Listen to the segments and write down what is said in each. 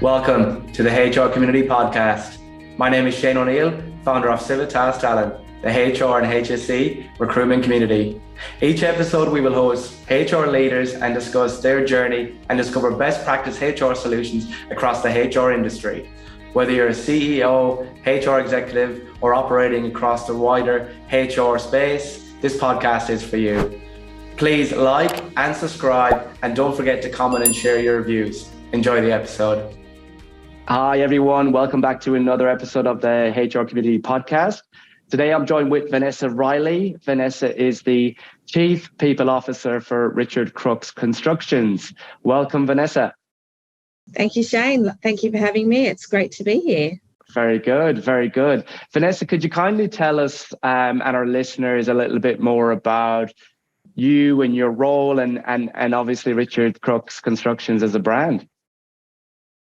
Welcome to the HR Community Podcast. My name is Shane O'Neill, founder of Civitas Talent, the HR and HSE recruitment community. Each episode we will host HR leaders and discuss their journey and discover best practice HR solutions across the HR industry. Whether you're a CEO, HR executive, or operating across the wider HR space, this podcast is for you. Please like and subscribe, and don't forget to comment and share your reviews. Enjoy the episode. Hi, everyone. Welcome back to another episode of the HR Community Podcast. Today, I'm joined with Vanessa Riley. Vanessa is the Chief People Officer for Richard Crookes Constructions. Welcome, Vanessa. Thank you, Shane. Thank you for having me. It's great to be here. Very good, very good. Vanessa, could you kindly tell us and our listeners a little bit more about you and your role and obviously Richard Crookes Constructions as a brand?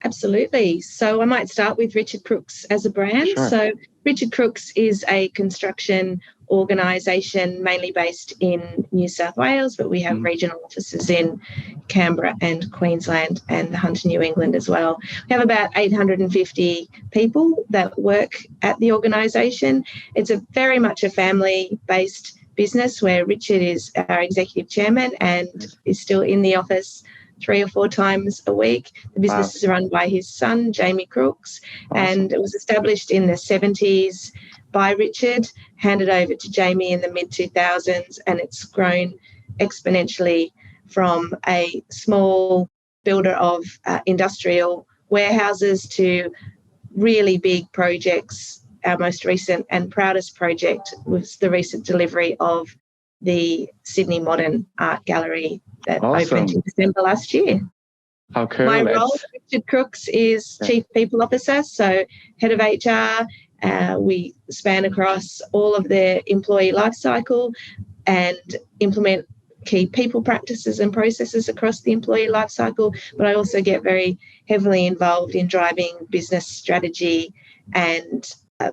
Absolutely. So I might start with Richard Crookes as a brand. Sure. So Richard Crookes is a construction organisation mainly based in New South Wales, but we have regional offices in Canberra and Queensland and the Hunter, New England as well. We have about 850 people that work at the organisation. It's very much a family-based business where Richard is our executive chairman and is still in the office 3 or 4 times a week. The business is run by his son, Jamie Crookes, and it was established in the 70s by Richard, handed over to Jamie in the mid-2000s, and it's grown exponentially from a small builder of industrial warehouses to really big projects. Our most recent and proudest project was the recent delivery of the Sydney Modern Art Gallery that opened in December last year. How cool. My role at Richard Crookes is Chief People Officer, so head of HR. We span across all of their employee life cycle and implement key people practices and processes across the employee life cycle, but I also get very heavily involved in driving business strategy and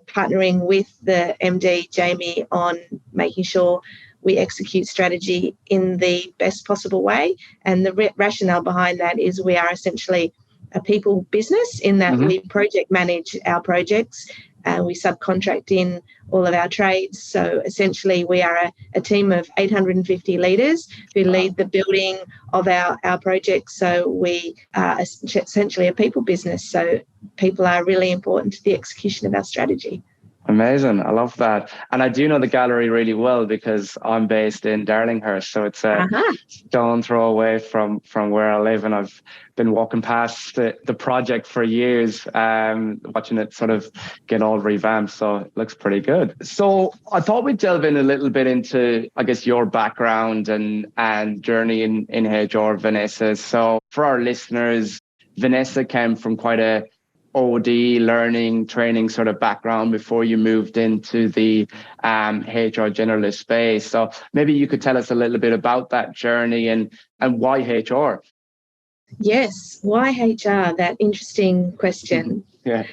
partnering with the MD, Jamie, on making sure we execute strategy in the best possible way. And the rationale behind that is we are essentially a people business in that we project manage our projects and we subcontract in all of our trades. So essentially we are a team of 850 leaders who lead the building of our projects. So we are essentially a people business. So people are really important to the execution of our strategy. Amazing. I love that. And I do know the gallery really well because I'm based in Darlinghurst. So it's a stone throw away from where I live. And I've been walking past the project for years, watching it sort of get all revamped. So it looks pretty good. So I thought we'd delve in a little bit into, I guess, your background and journey in HR, Vanessa. So for our listeners, Vanessa came from quite a OD learning training sort of background before you moved into the HR generalist space. So maybe you could tell us a little bit about that journey and why HR. Yes, why HR? That interesting question. Yeah.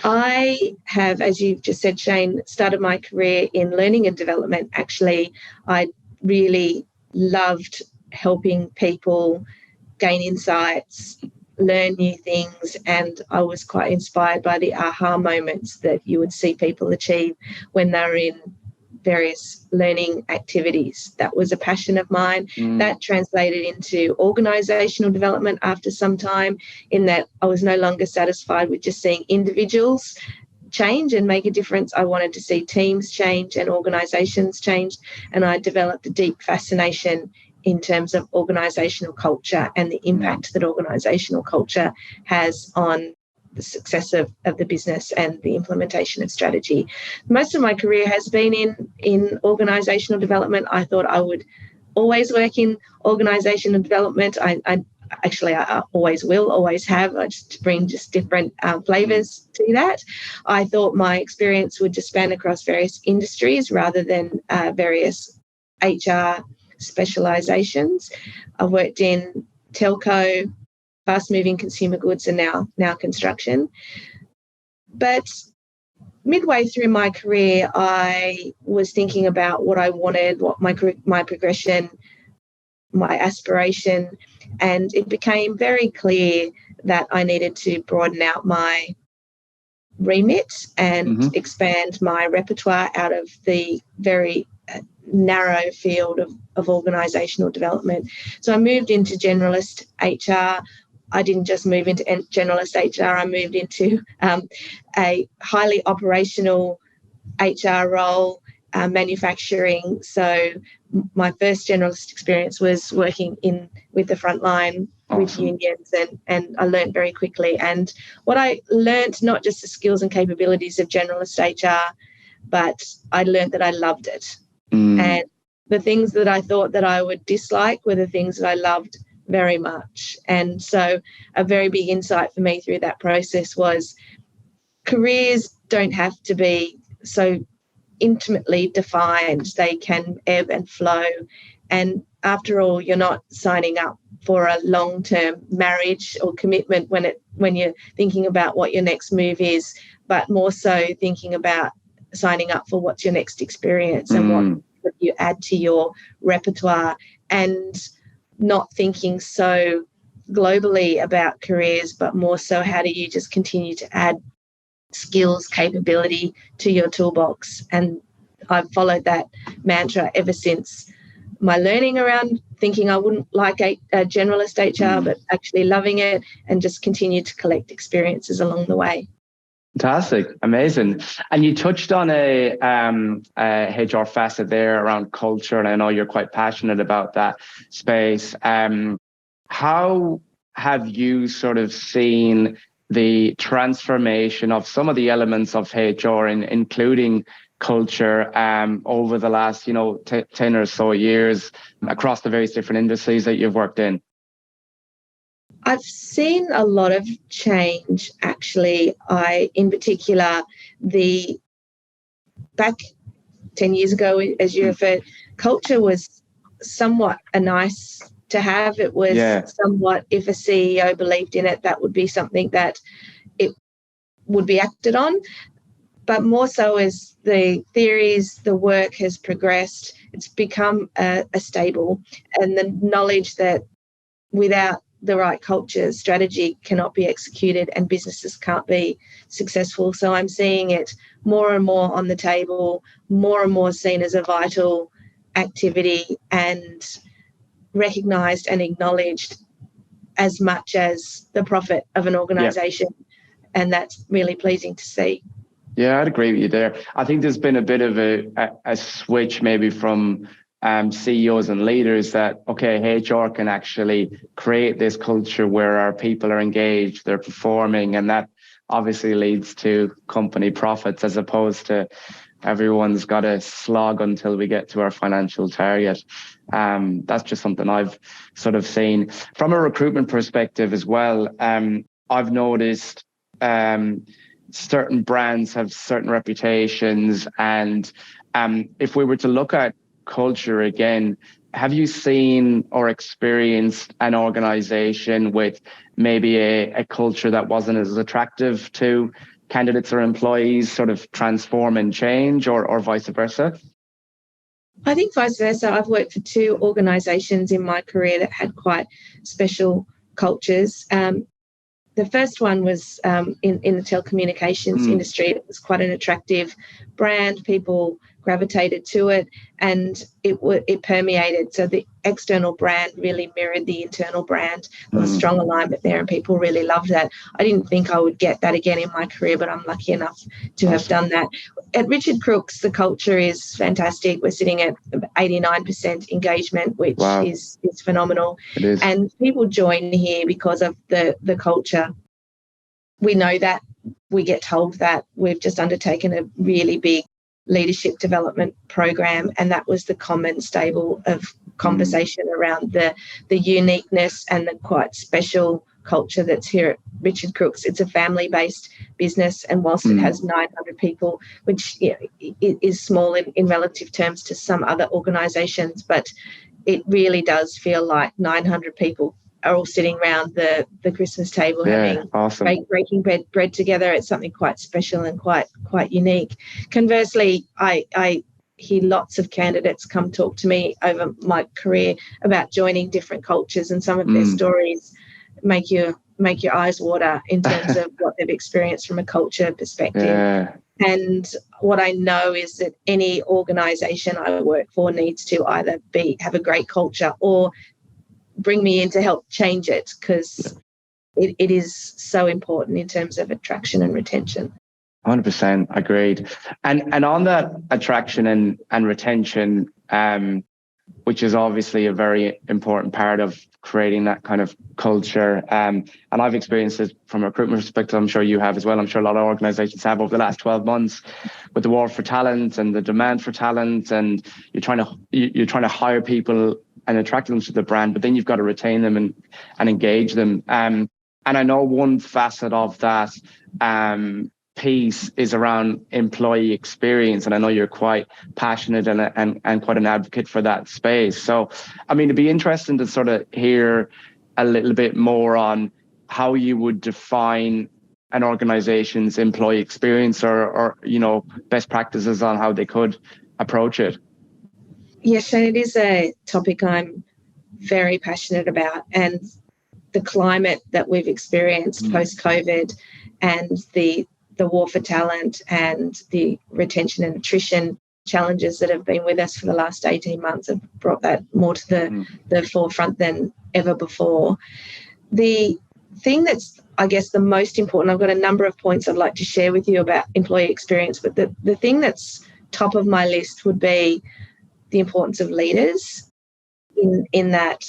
I have, as you've just said, Shane, started my career in learning and development. Actually, I really loved helping people gain insights, learn new things, and I was quite inspired by the aha moments that you would see people achieve when they're in various learning activities. That was a passion of mine. That translated into organisational development after some time, in that I was no longer satisfied with just seeing individuals change and make a difference. I wanted to see teams change and organisations change, and I developed a deep fascination in terms of organisational culture and the impact that organisational culture has on the success of the business and the implementation of strategy. Most of my career has been in organisational development. I thought I would always work in organisational development. I always will, always have. I just bring different flavours to that. I thought my experience would just span across various industries rather than various HR specializations. I've worked in telco, fast-moving consumer goods, and now construction. But midway through my career, I was thinking about what I wanted, what my progression, my aspiration, and it became very clear that I needed to broaden out my remit and expand my repertoire out of the very narrow field of organisational development. So I moved into generalist HR. I didn't just move into generalist HR, I moved into a highly operational HR role, manufacturing. So my first generalist experience was working with the front line with unions, and I learned very quickly. And what I learned, not just the skills and capabilities of generalist HR, but I learned that I loved it. And the things that I thought that I would dislike were the things that I loved very much. And so a very big insight for me through that process was careers don't have to be so intimately defined. They can ebb and flow. And after all, you're not signing up for a long-term marriage or commitment when you're thinking about what your next move is, but more so thinking about signing up for what's your next experience and what you add to your repertoire, and not thinking so globally about careers, but more so how do you just continue to add skills, capability to your toolbox. And I've followed that mantra ever since my learning around thinking I wouldn't like a generalist HR, but actually loving it, and just continue to collect experiences along the way. Fantastic. Amazing. And you touched on a HR facet there around culture, and I know you're quite passionate about that space. How have you sort of seen the transformation of some of the elements of HR, including culture, over the last 10 or so years across the various different industries that you've worked in? I've seen a lot of change, actually. In particular, back 10 years ago, as you referred, culture was somewhat a nice to have. It was somewhat, if a CEO believed in it, that would be something that it would be acted on. But more so as the theories, the work has progressed, it's become a stable, and the knowledge that without the right culture, strategy cannot be executed and businesses can't be successful. So I'm seeing it more and more on the table, more and more seen as a vital activity and recognised and acknowledged as much as the profit of an organisation. And that's really pleasing to see. Yeah, I'd agree with you there. I think there's been a bit of a switch maybe from CEOs and leaders that, okay, HR can actually create this culture where our people are engaged, they're performing, and that obviously leads to company profits, as opposed to everyone's got to slog until we get to our financial target. That's just something I've sort of seen. From a recruitment perspective as well, I've noticed certain brands have certain reputations, and if we were to look at culture again, have you seen or experienced an organization with maybe a culture that wasn't as attractive to candidates or employees sort of transform and change, or vice versa? I think vice versa. I've worked for 2 organisations in my career that had quite special cultures. The first one was in the telecommunications industry. It was quite an attractive brand. People gravitated to it, and it permeated. So the external brand really mirrored the internal brand. There was strong alignment there, and people really loved that. I didn't think I would get that again in my career, but I'm lucky enough to have done that. At Richard Crookes, the culture is fantastic. We're sitting at 89% engagement, which is phenomenal. It is. And people join here because of the culture. We know that. We get told that. We've just undertaken a really big leadership development program, and that was the common stable of conversation around the uniqueness and the quite special culture that's here at Richard Crookes. It's a family-based business, and whilst it has 900 people, which is small in relative terms to some other organisations, but it really does feel like 900 people are all sitting around the Christmas table having breaking bread together. It's something quite special and quite unique. Conversely, I hear lots of candidates come talk to me over my career about joining different cultures, and some of their stories make you make your eyes water in terms of what they've experienced from a culture perspective. Yeah. And what I know is that any organisation I work for needs to either have a great culture or bring me in to help change it, because it is so important in terms of attraction and retention. 100% agreed. And on that attraction and retention, which is obviously a very important part of creating that kind of culture. And I've experienced it from a recruitment perspective. I'm sure you have as well. I'm sure a lot of organizations have over the last 12 months with the war for talent and the demand for talent. And you're trying to hire people and attract them to the brand, but then you've got to retain them and engage them. And I know one facet of that piece is around employee experience, and I know you're quite passionate and quite an advocate for that space. So I mean, it'd be interesting to sort of hear a little bit more on how you would define an organization's employee experience, or best practices on how they could approach it. Yes, and it is a topic I'm very passionate about, and the climate that we've experienced post-COVID and the war for talent and the retention and attrition challenges that have been with us for the last 18 months have brought that more to the forefront than ever before. The thing that's, I guess, the most important, I've got a number of points I'd like to share with you about employee experience, but the thing that's top of my list would be the importance of leaders in that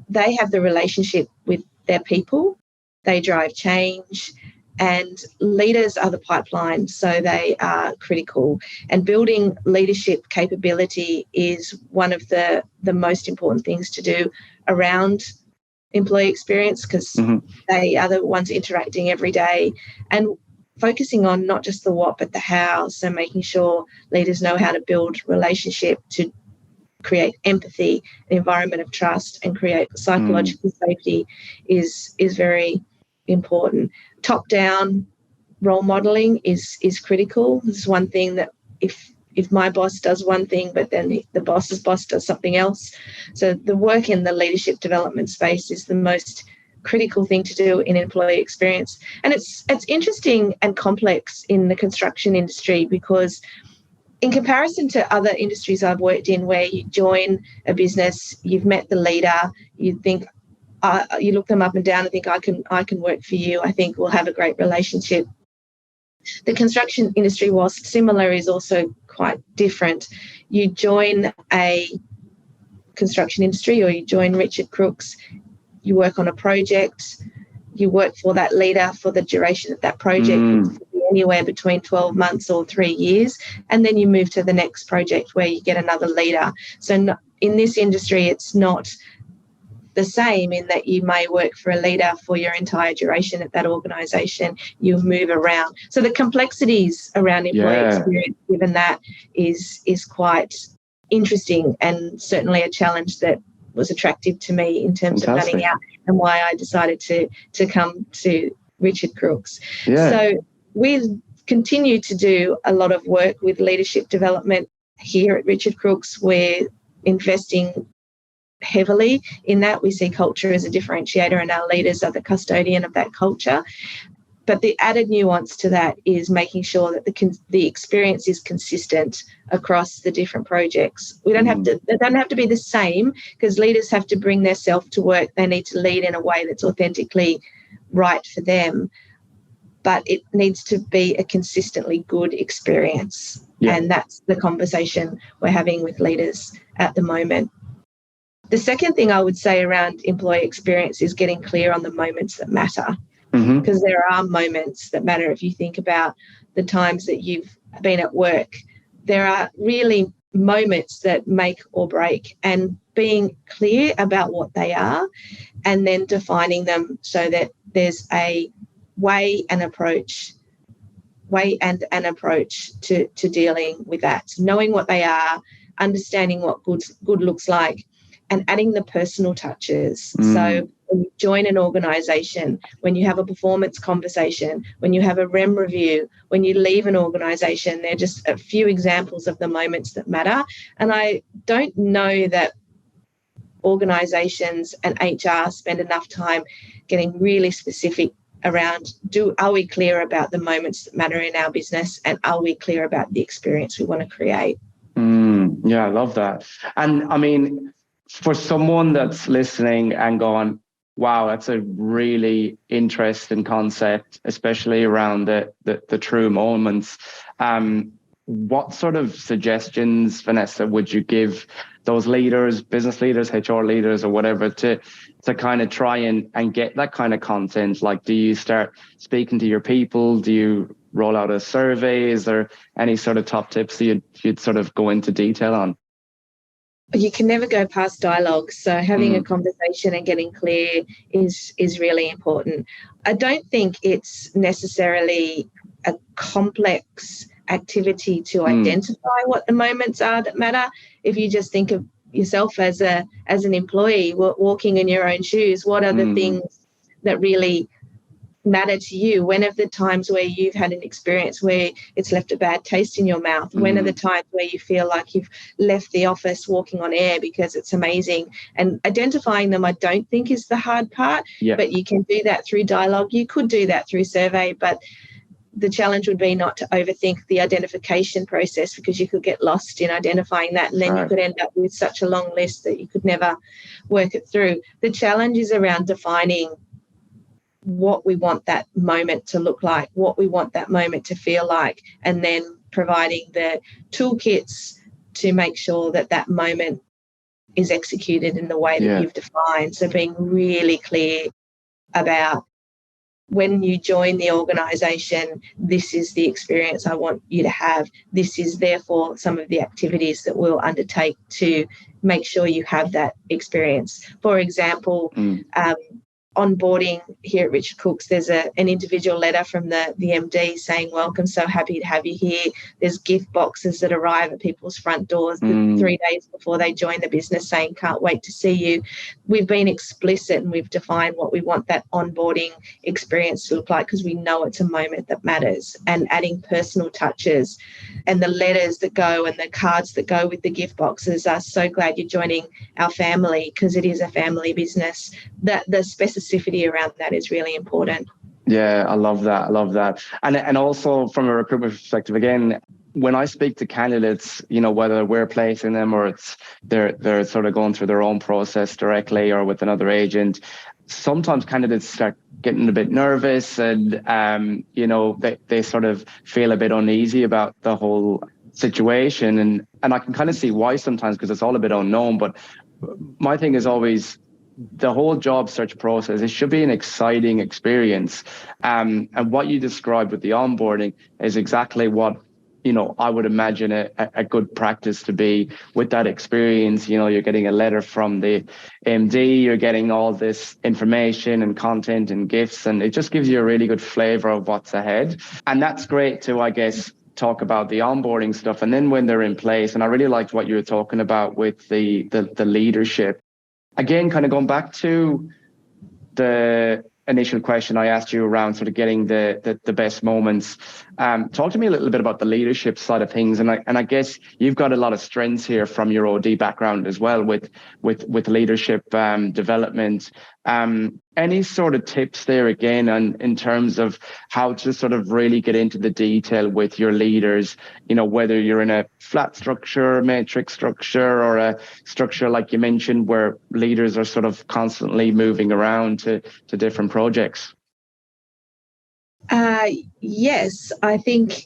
they have the relationship with their people, they drive change, and leaders are the pipeline, so they are critical. And building leadership capability is one of the most important things to do around employee experience, because they are the ones interacting every day, and focusing on not just the what but the how. So making sure leaders know how to build relationship, to create empathy, an environment of trust, and create psychological safety is very important. Top-down role modelling is critical. This is one thing that if my boss does one thing, but then the boss's boss does something else. So the work in the leadership development space is the most critical thing to do in employee experience. And it's interesting and complex in the construction industry, because in comparison to other industries I've worked in, where you join a business, you've met the leader, you think, you look them up and down and think, I can work for you, I think we'll have a great relationship. The construction industry, whilst similar, is also quite different. You join a construction industry, or you join Richard Crookes, you work on a project, you work for that leader for the duration of that project, which could be anywhere between 12 months or 3 years, and then you move to the next project where you get another leader. So in this industry, it's not the same, in that you may work for a leader for your entire duration at that organisation. You move around. So the complexities around employee experience, given that, is quite interesting, and certainly a challenge that was attractive to me in terms of running out, and why I decided to come to Richard Crookes. Yeah. So we continue to do a lot of work with leadership development here at Richard Crookes. We're investing heavily in that. We see culture as a differentiator, and our leaders are the custodian of that culture. But the added nuance to that is making sure that the experience is consistent across the different projects. They don't have to be the same, because leaders have to bring their self to work. They need to lead in a way that's authentically right for them, but it needs to be a consistently good experience. Yeah. And that's the conversation we're having with leaders at the moment. The second thing I would say around employee experience is getting clear on the moments that matter, because there are moments that matter. If you think about the times that you've been at work, there are really moments that make or break, and being clear about what they are and then defining them so that there's a way and approach to dealing with that. Knowing what they are, understanding what good looks like, and adding the personal touches. So when you join an organisation, when you have a performance conversation, when you have a REM review, when you leave an organisation, they're just a few examples of the moments that matter. And I don't know that organisations and HR spend enough time getting really specific around, are we clear about the moments that matter in our business, and are we clear about the experience we want to create? Yeah, I love that. And I mean, for someone that's listening and going, wow, that's a really interesting concept, especially around the true moments. What sort of suggestions, Vanessa, would you give those leaders, business leaders, HR leaders, or whatever, to kind of try and get that kind of content? Like, do you start speaking to your people? Do you roll out a survey? Is there any sort of top tips that you'd sort of go into detail on? You can never go past dialogue. So having a conversation and getting clear is really important. I don't think it's necessarily a complex activity to identify what the moments are that matter. If you just think of yourself as an employee walking in your own shoes, what are the things that really matter to you? When are the times where you've had an experience where it's left a bad taste in your mouth? When are the times where you feel like you've left the office walking on air because it's amazing? And identifying them, I don't think, is the hard part, but you can do that through dialogue. You could do that through survey, but the challenge would be not to overthink the identification process, because you could get lost in identifying that, and then you could end up with such a long list that you could never work it through. The challenge is around defining what we want that moment to look like, what we want that moment to feel like, and then providing the toolkits to make sure that that moment is executed in the way that you've defined. So being really clear about, when you join the organisation, this is the experience I want you to have. This is therefore some of the activities that we'll undertake to make sure you have that experience. For example, onboarding here at Richard Crookes, there's an individual letter from the MD saying, welcome, so happy to have you here. There's gift boxes that arrive at people's front doors 3 days before they join the business saying, can't wait to see you. We've been explicit and we've defined what we want that onboarding experience to look like, because we know it's a moment that matters, and adding personal touches. And the letters that go and the cards that go with the gift boxes are, so glad you're joining our family, because it is a family business. That the specificity around that is really important. Yeah, I love that. I love that. And also from a recruitment perspective, again, when I speak to candidates, you know, whether we're placing them or it's they're sort of going through their own process directly or with another agent, sometimes candidates start getting a bit nervous and, you know, they sort of feel a bit uneasy about the whole situation. And I can kind of see why sometimes, because it's all a bit unknown. But my thing is always, the whole job search process, it should be an exciting experience. And what you described with the onboarding is exactly what, you know, I would imagine a good practice to be with that experience. You know, you're getting a letter from the MD, you're getting all this information and content and gifts, and it just gives you a really good flavor of what's ahead. And that's great to, I guess, talk about the onboarding stuff. And then when they're in place, and I really liked what you were talking about with the leadership. Again, kind of going back to the initial question I asked you around sort of getting the best moments. Talk to me a little bit about the leadership side of things. And I guess you've got a lot of strengths here from your OD background as well with leadership development. Any sort of tips there again in terms of how to sort of really get into the detail with your leaders, you know, whether you're in a flat structure, matrix structure, or a structure like you mentioned where leaders are sort of constantly moving around to different projects? Yes, I think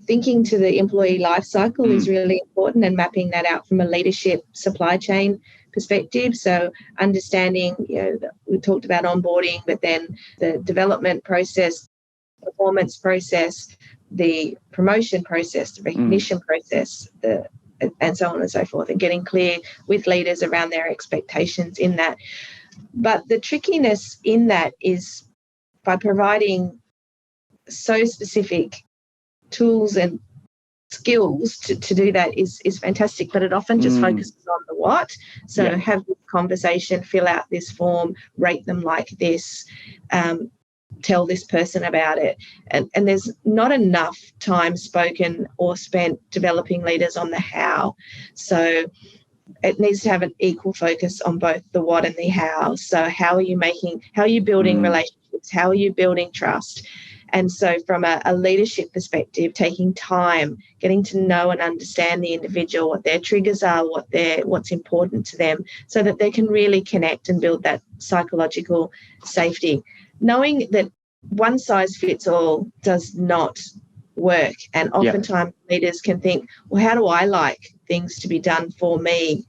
thinking to the employee life cycle is really important, and mapping that out from a leadership supply chain perspective. So understanding, you know, we talked about onboarding, but then the development process, performance process, the promotion process, the recognition process, and so on and so forth, and getting clear with leaders around their expectations in that. But the trickiness in that is by providing so specific tools and skills to do that is fantastic, but it often just focuses on the what. So have this conversation, fill out this form, rate them like this, tell this person about it. And there's not enough time spoken or spent developing leaders on the how. So it needs to have an equal focus on both the what and the how. So how are you building relationships? How are you building trust? And so from a leadership perspective, taking time, getting to know and understand the individual, what their triggers are, what's important to them, so that they can really connect and build that psychological safety. Knowing that one size fits all does not work. And oftentimes leaders can think, well, how do I like things to be done for me?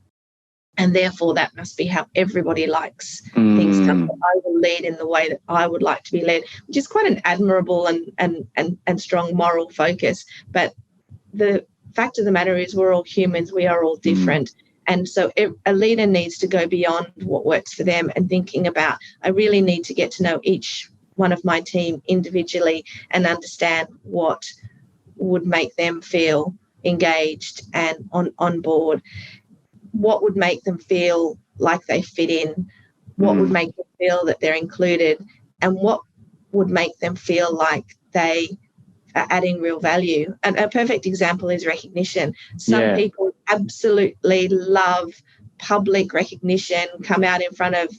And therefore that must be how everybody likes things done. I will lead in the way that I would like to be led, which is quite an admirable and strong moral focus. But the fact of the matter is we're all humans, we are all different. And so a leader needs to go beyond what works for them and thinking about, I really need to get to know each one of my team individually and understand what would make them feel engaged and on board. What would make them feel like they fit in, what would make them feel that they're included, and what would make them feel like they are adding real value. And a perfect example is recognition. Some people absolutely love public recognition, come out in front of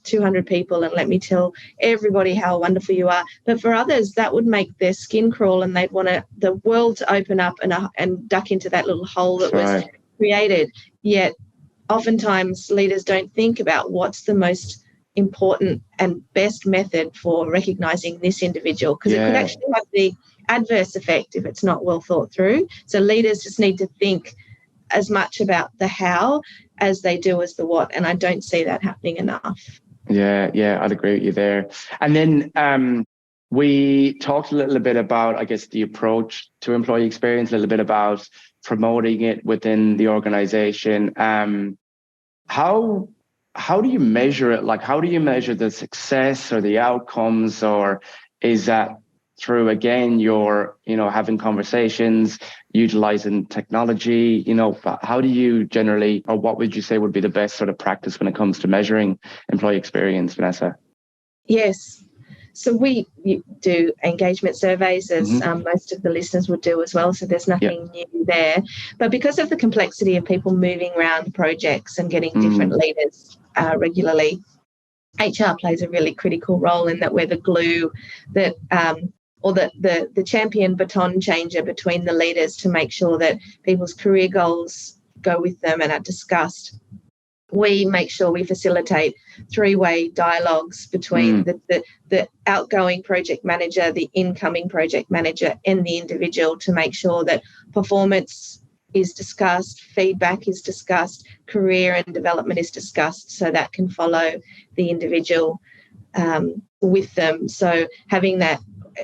200 people and let me tell everybody how wonderful you are. But for others, that would make their skin crawl and they'd want the world to open up and duck into that little hole that was created. Yet oftentimes leaders don't think about what's the most important and best method for recognising this individual, because it could actually have the adverse effect if it's not well thought through. So leaders just need to think as much about the how as they do as the what, and I don't see that happening enough. I'd agree with you there. And then we talked a little bit about, I guess, the approach to employee experience, a little bit about promoting it within the organization. How do you measure it? Like, how do you measure the success or the outcomes, or is that through, again, your, having conversations, utilizing technology? How do you generally, or what would you say would be the best sort of practice when it comes to measuring employee experience, Vanessa? Yes. So we do engagement surveys, as most of the listeners would do as well, so there's nothing new there. But because of the complexity of people moving around projects and getting different leaders regularly, HR plays a really critical role in that we're the glue that or the champion baton changer between the leaders to make sure that people's career goals go with them and are discussed. We make sure we facilitate three-way dialogues between the outgoing project manager, the incoming project manager, and the individual to make sure that performance is discussed, feedback is discussed, career and development is discussed, so that can follow the individual with them. So having that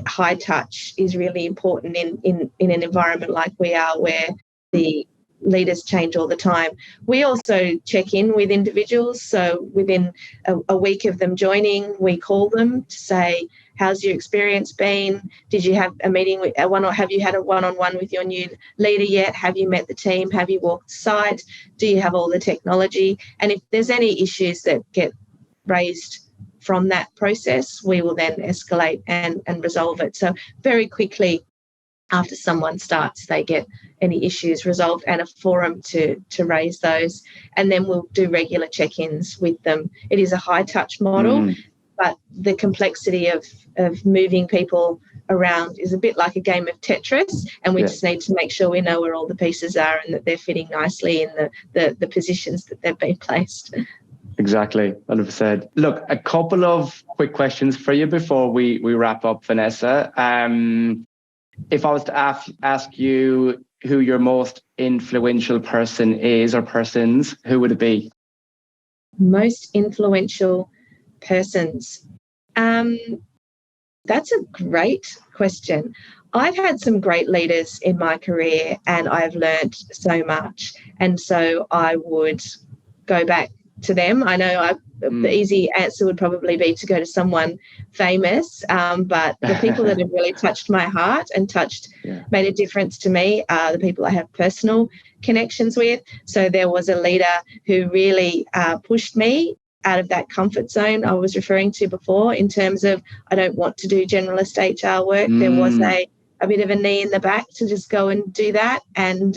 high touch is really important in an environment like we are, where the leaders change all the time. We also check in with individuals. So within a week of them joining, we call them to say, how's your experience been? Did you have a meeting with or have you had a one-on-one with your new leader yet? Have you met the team? Have you walked the site? Do you have all the technology? And if there's any issues that get raised from that process, we will then escalate and resolve it. So very quickly after someone starts, they get any issues resolved and a forum to raise those. And then we'll do regular check-ins with them. It is a high-touch model, but the complexity of moving people around is a bit like a game of Tetris, and we just need to make sure we know where all the pieces are and that they're fitting nicely in the positions that they've been placed. Exactly, 100%. Look, a couple of quick questions for you before we wrap up, Vanessa. If I was to ask you who your most influential person is or persons, who would it be? Most influential persons. That's a great question. I've had some great leaders in my career and I've learned so much. And so I would go back to them. I know the easy answer would probably be to go to someone famous, but the people that have really touched my heart and made a difference to me are the people I have personal connections with. So there was a leader who really pushed me out of that comfort zone I was referring to before, in terms of I don't want to do generalist HR work. There was a bit of a knee in the back to just go and do that, and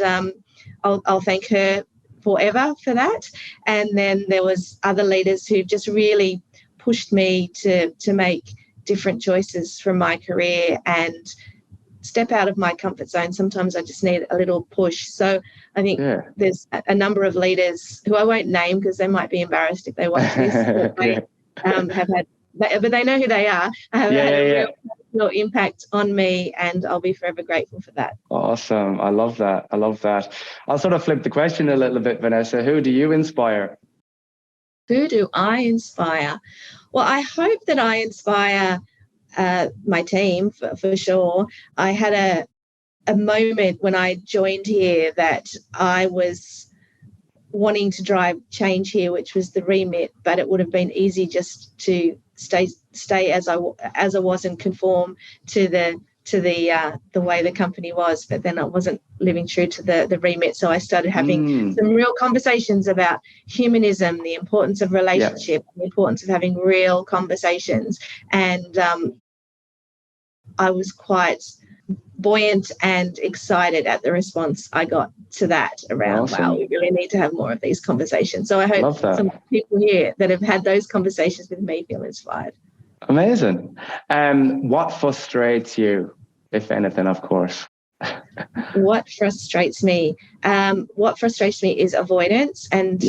I'll thank her forever for that. And then there was other leaders who just really pushed me to make different choices from my career and step out of my comfort zone. Sometimes I just need a little push. So I think there's a number of leaders who I won't name because they might be embarrassed if they watch this, but they have had, but they know who they are. Have had a real impact on me, and I'll be forever grateful for that. Awesome. I love that. I'll sort of flip the question a little bit, Vanessa. Who do you inspire? Who do I inspire? Well, I hope that I inspire my team for sure. I had a moment when I joined here that I was wanting to drive change here, which was the remit, but it would have been easy just to stay as I was and conform to the way the company was. But then I wasn't living true to the remit, so I started having some real conversations about humanism, the importance of relationship, the importance of having real conversations, and I was quite buoyant and excited at the response I got to that around, wow, we really need to have more of these conversations. So I hope some people here that have had those conversations with me feel inspired. Amazing. What frustrates you, if anything, of course? What frustrates me? Is avoidance and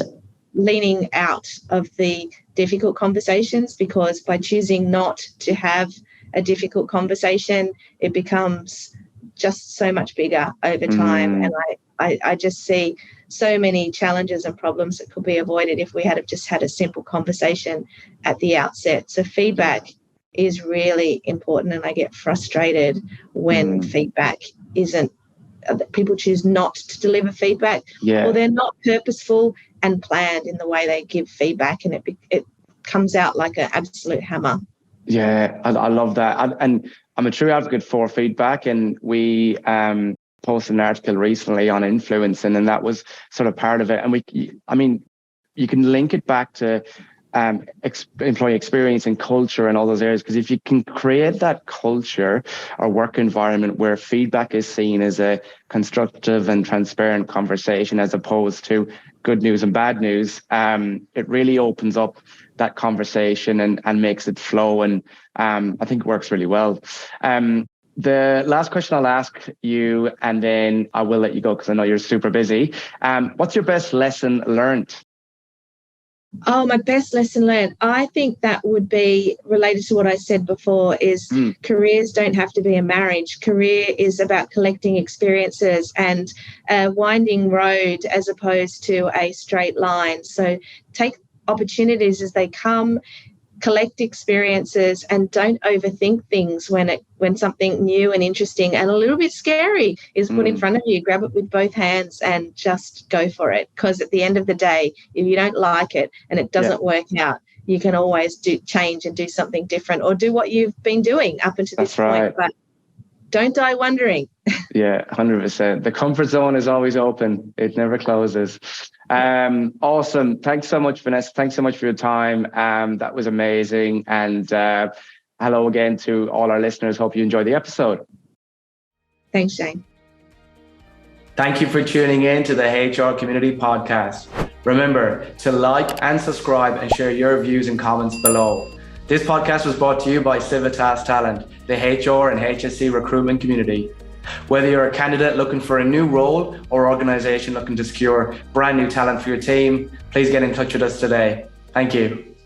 leaning out of the difficult conversations, because by choosing not to have a difficult conversation, it becomes just so much bigger over time. And I just see so many challenges and problems that could be avoided if we had just had a simple conversation at the outset. So feedback is really important, and I get frustrated when feedback isn't, people choose not to deliver feedback, or they're not purposeful and planned in the way they give feedback, and it comes out like an absolute hammer. Yeah, I love that. And I'm a true advocate for feedback. And we posted an article recently on influencing, and that was sort of part of it. And you can link it back to employee experience and culture and all those areas, because if you can create that culture or work environment where feedback is seen as a constructive and transparent conversation as opposed to good news and bad news, it really opens up that conversation and makes it flow, and I think it works really well. The last question I'll ask you, and then I will let you go because I know you're super busy. What's your best lesson learned? Oh, my best lesson learned. I think that would be related to what I said before, is careers don't have to be a marriage. Career is about collecting experiences and a winding road as opposed to a straight line. So take opportunities as they come, collect experiences, and don't overthink things when something new and interesting and a little bit scary is put in front of you. Grab it with both hands and just go for it, because at the end of the day, if you don't like it and it doesn't work out, you can always change and do something different, or do what you've been doing up until this point. But don't die wondering. Yeah, 100%. The comfort zone is always open. It never closes. Awesome. Thanks so much, Vanessa. Thanks so much for your time. That was amazing. And hello again to all our listeners. Hope you enjoyed the episode. Thanks, Shane. Thank you for tuning in to the HR Community Podcast. Remember to like and subscribe and share your views and comments below. This podcast was brought to you by Civitas Talent, the HR and HSC recruitment community. Whether you're a candidate looking for a new role or organization looking to secure brand new talent for your team, please get in touch with us today. Thank you.